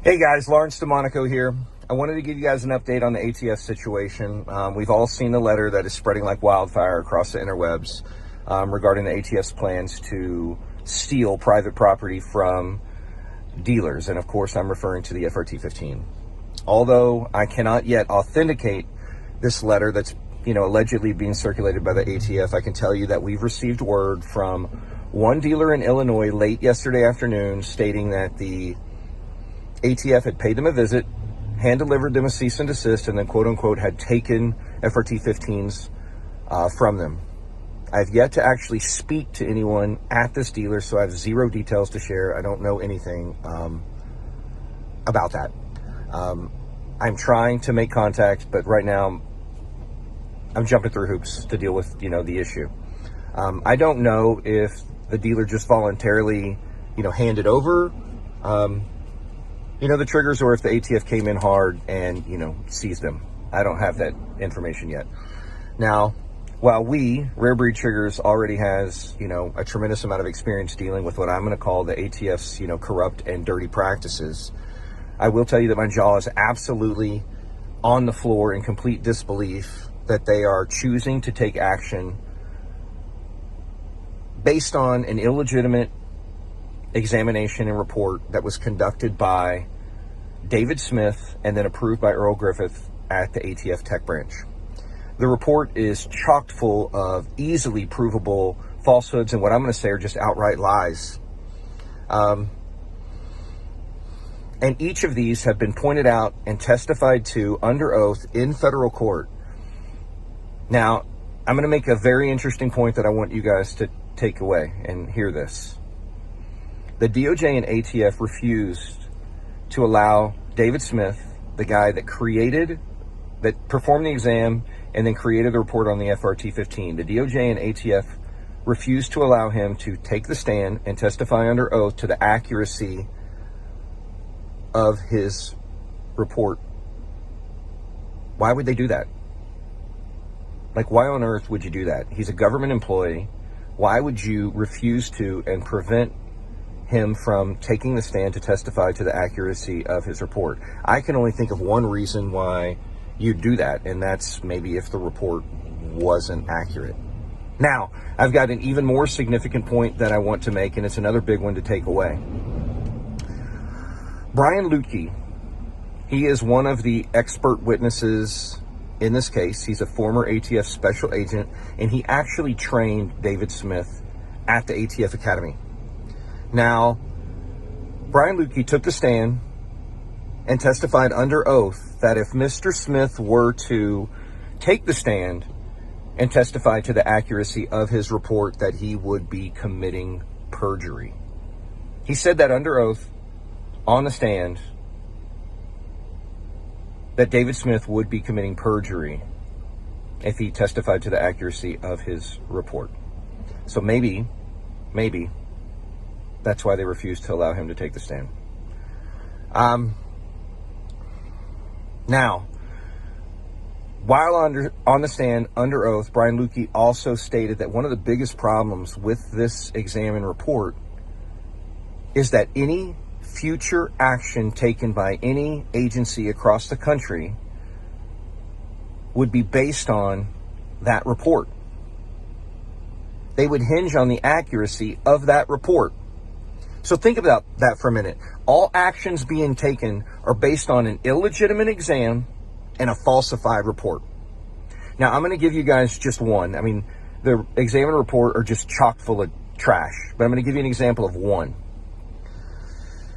Hey guys, Lawrence DeMonico here. I wanted to give you guys an update on the ATF situation. We've all seen the letter that is spreading like wildfire across the interwebs regarding the ATF's plans to steal private property from dealers. And of course, I'm referring to the FRT 15. Although I cannot yet authenticate this letter that's allegedly being circulated by the ATF, I can tell you that we've received word from one dealer in Illinois late yesterday afternoon stating that the ATF had paid them a visit, hand-delivered them a cease and desist, and then quote-unquote had taken FRT 15s from them. I've yet to actually speak to anyone at this dealer, so I have zero details to share. I don't know anything about that. I'm trying to make contact, but right now I'm jumping through hoops to deal with, the issue. I don't know if the dealer just voluntarily, handed over the triggers, or if the ATF came in hard and, seized them. I don't have that information yet. Now, while Rare Breed Triggers already has, a tremendous amount of experience dealing with what I'm going to call the ATF's, corrupt and dirty practices, I will tell you that my jaw is absolutely on the floor in complete disbelief that they are choosing to take action based on an illegitimate examination and report that was conducted by David Smith and then approved by Earl Griffith at the ATF Tech Branch. The report is chock full of easily provable falsehoods and what I'm going to say are just outright lies. And each of these have been pointed out and testified to under oath in federal court. Now, I'm going to make a very interesting point that I want you guys to take away and hear this. The DOJ and ATF refused to allow David Smith, the guy that performed the exam and then created the report on the FRT 15. The DOJ and ATF refused to allow him to take the stand and testify under oath to the accuracy of his report. Why would they do that? Like, why on earth would you do that? He's a government employee. Why would you refuse to and prevent him from taking the stand to testify to the accuracy of his report? I can only think of one reason why you'd do that, and that's maybe if the report wasn't accurate. Now, I've got an even more significant point that I want to make, and it's another big one to take away. Brian Lutke, he is one of the expert witnesses in this case. He's a former ATF special agent, and he actually trained David Smith at the ATF Academy. Now, Brian Lutke took the stand and testified under oath that if Mr. Smith were to take the stand and testify to the accuracy of his report, that he would be committing perjury. He said that under oath on the stand, that David Smith would be committing perjury if he testified to the accuracy of his report. So maybe that's why they refused to allow him to take the stand. Now, while on the stand under oath, Brian Lutke also stated that one of the biggest problems with this exam and report is that any future action taken by any agency across the country would be based on that report. They would hinge on the accuracy of that report. So think about that for a minute. All actions being taken are based on an illegitimate exam and a falsified report. Now, I'm going to give you guys just one. I mean, the exam and report are just chock full of trash, but I'm going to give you an example of one.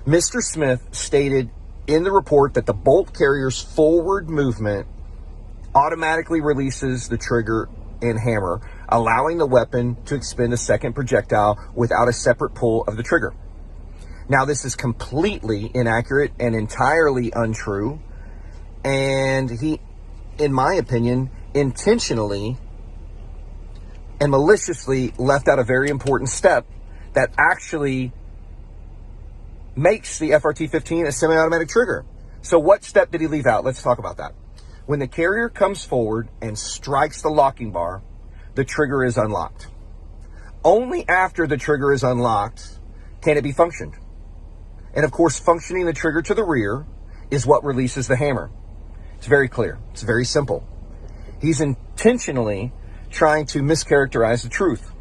Mr. Smith stated in the report that the bolt carrier's forward movement automatically releases the trigger and hammer, allowing the weapon to expend a second projectile without a separate pull of the trigger. Now, this is completely inaccurate and entirely untrue, and he, in my opinion, intentionally and maliciously left out a very important step that actually makes the FRT 15 a semi-automatic trigger. So what step did he leave out? Let's talk about that. When the carrier comes forward and strikes the locking bar, the trigger is unlocked. Only after the trigger is unlocked can it be functioned. And of course, functioning the trigger to the rear is what releases the hammer. It's very clear. It's very simple. He's intentionally trying to mischaracterize the truth.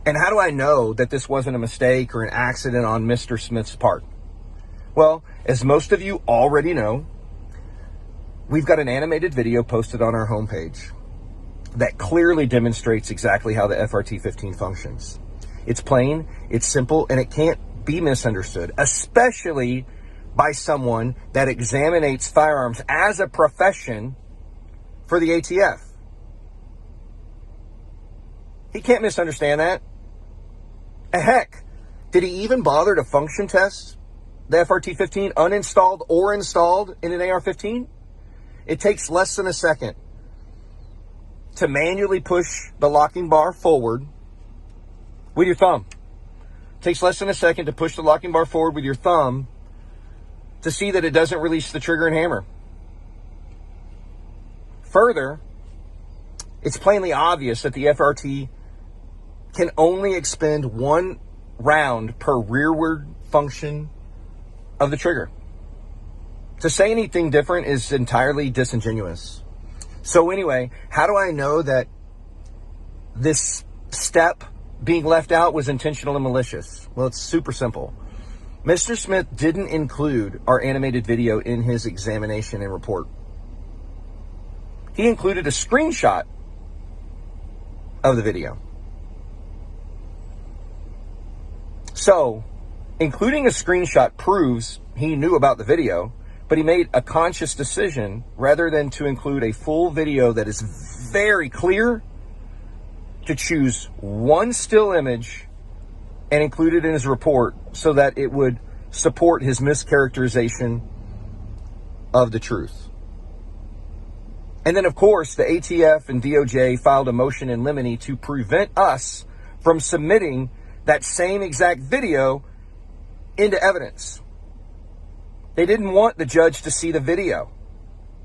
And how do I know that this wasn't a mistake or an accident on Mr. Smith's part? Well, as most of you already know, we've got an animated video posted on our homepage that clearly demonstrates exactly how the FRT-15 functions. It's plain, it's simple, and it can't be misunderstood, especially by someone that examines firearms as a profession for the ATF. He can't misunderstand that. Heck, did he even bother to function test the FRT-15 uninstalled or installed in an AR-15? It takes less than a second to manually push the locking bar forward with your thumb. It takes less than a second to push the locking bar forward with your thumb to see that it doesn't release the trigger and hammer. Further, it's plainly obvious that the FRT can only expend one round per rearward function of the trigger. To say anything different is entirely disingenuous. So anyway, how do I know that this step being left out was intentional and malicious? Well, it's super simple. Mr. Smith didn't include our animated video in his examination and report. He included a screenshot of the video. So, including a screenshot proves he knew about the video, but he made a conscious decision rather than to include a full video that is very clear to choose one still image and include it in his report so that it would support his mischaracterization of the truth. And then, of course, the ATF and DOJ filed a motion in limine to prevent us from submitting that same exact video into evidence. They didn't want the judge to see the video.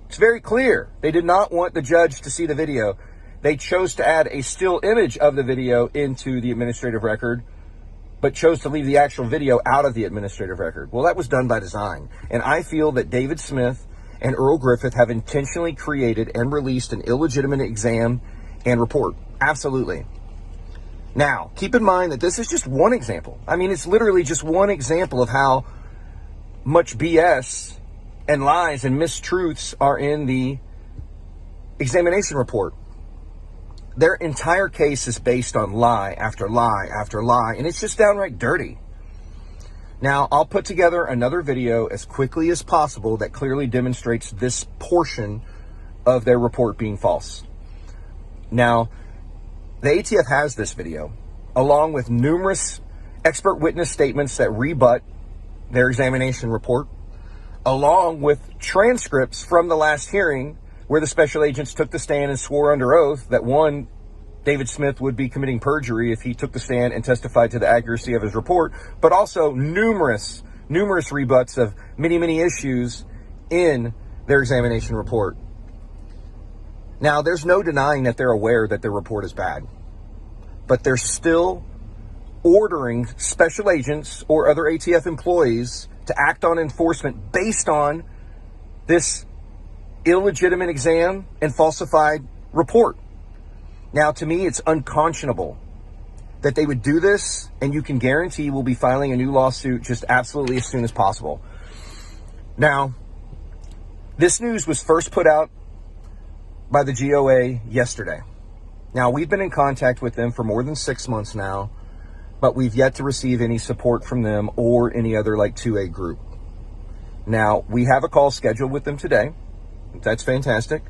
It's very clear. They did not want the judge to see the video. They chose to add a still image of the video into the administrative record, but chose to leave the actual video out of the administrative record. Well, that was done by design. And I feel that David Smith and Earl Griffith have intentionally created and released an illegitimate exam and report. Absolutely. Now, keep in mind that this is just one example. I mean, it's literally just one example of how much BS and lies and mistruths are in the examination report. Their entire case is based on lie after lie after lie, and it's just downright dirty. Now, I'll put together another video as quickly as possible that clearly demonstrates this portion of their report being false. Now, the ATF has this video, along with numerous expert witness statements that rebut their examination report, along with transcripts from the last hearing where the special agents took the stand and swore under oath that, one, David Smith would be committing perjury if he took the stand and testified to the accuracy of his report, but also numerous rebuts of many issues in their examination report. Now, there's no denying that they're aware that their report is bad, but they're still ordering special agents or other ATF employees to act on enforcement based on this illegitimate exam and falsified report. Now, to me, it's unconscionable that they would do this, and you can guarantee we'll be filing a new lawsuit just absolutely as soon as possible. Now, this news was first put out by the GOA yesterday. Now, we've been in contact with them for more than 6 months now, but we've yet to receive any support from them or any other like 2A group. Now, we have a call scheduled with them today. That's fantastic.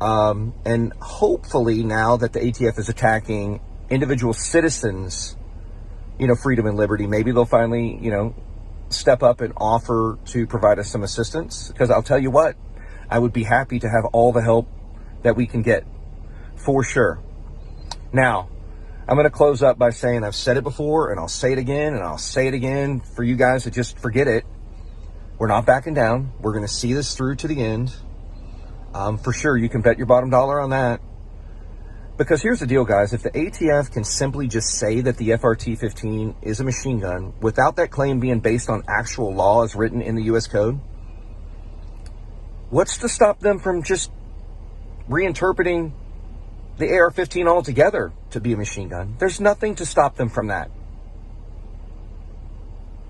And hopefully now that the ATF is attacking individual citizens, freedom and liberty, maybe they'll finally, step up and offer to provide us some assistance. Because I'll tell you what, I would be happy to have all the help that we can get, for sure. Now, I'm going to close up by saying I've said it before, and I'll say it again, and I'll say it again for you guys to just forget it. We're not backing down. We're going to see this through to the end. For sure, you can bet your bottom dollar on that. Because here's the deal, guys. If the ATF can simply just say that the FRT-15 is a machine gun without that claim being based on actual law as written in the U.S. Code, what's to stop them from just reinterpreting the AR-15 altogether to be a machine gun? There's nothing to stop them from that.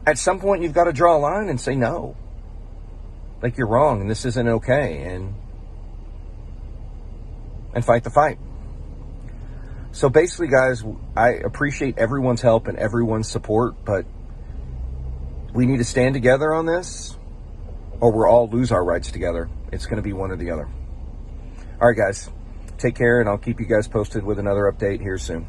At some point, you've got to draw a line and say no. Like, you're wrong and this isn't okay, and fight the fight. So basically, guys, I appreciate everyone's help and everyone's support, but we need to stand together on this or we'll all lose our rights together. It's going to be one or the other. All right, guys, take care, and I'll keep you guys posted with another update here soon.